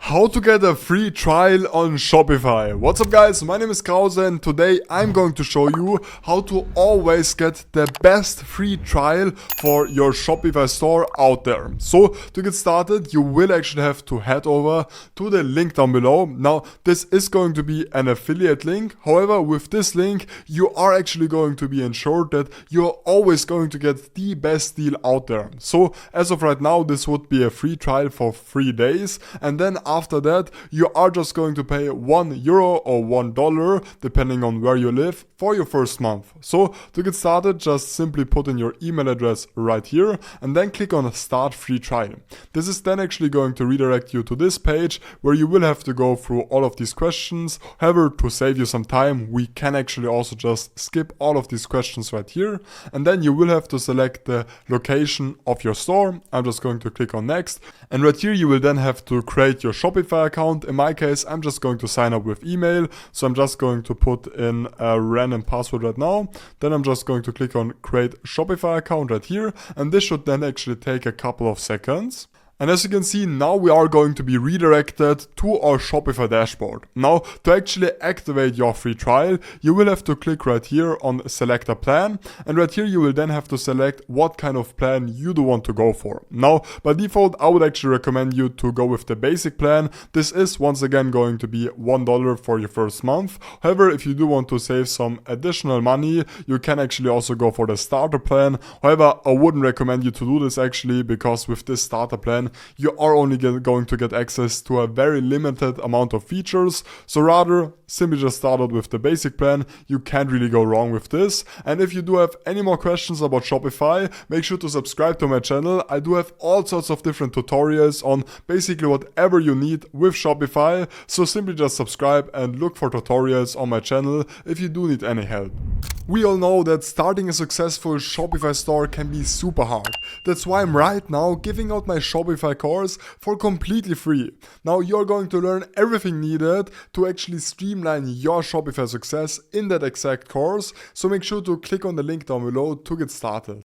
How to get a free trial on Shopify. What's up guys, my name is Krause and today I'm going to show you how to always get the best free trial for your Shopify store out there. So to get started, you will actually have to head over to the link down below. Now this is going to be an affiliate link. However, with this link, you are actually going to be ensured that you're always going to get the best deal out there. So as of right now, this would be a free trial for 3 days, and then after that, you are just going to pay €1 or $1, depending on where you live, for your first month. So to get started, just simply put in your email address right here and then click on Start Free Trial. This is then actually going to redirect you to this page where you will have to go through all of these questions. However, to save you some time, we can actually also just skip all of these questions right here, and then you will have to select the location of your store. I'm just going to click on Next, and right here you will then have to create your Shopify account. In my case, I'm just going to sign up with email, so I'm just going to put in a random password right now. Then I'm just going to click on Create Shopify account right here, and this should then actually take a couple of seconds. And as you can see, now we are going to be redirected to our Shopify dashboard. Now, to actually activate your free trial, you will have to click right here on Select a Plan. And right here, you will then have to select what kind of plan you do want to go for. Now, by default, I would actually recommend you to go with the basic plan. This is once again going to be $1 for your first month. However, if you do want to save some additional money, you can actually also go for the starter plan. However, I wouldn't recommend you to do this actually, because with this starter plan, you are only going to get access to a very limited amount of features. So rather, simply just start out with the basic plan. You can't really go wrong with this. And if you do have any more questions about Shopify, make sure to subscribe to my channel. I do have all sorts of different tutorials on basically whatever you need with Shopify. So simply just subscribe and look for tutorials on my channel if you do need any help. We all know that starting a successful Shopify store can be super hard. That's why I'm right now giving out my Shopify course for completely free. Now you're going to learn everything needed to actually streamline your Shopify success in that exact course. So make sure to click on the link down below to get started.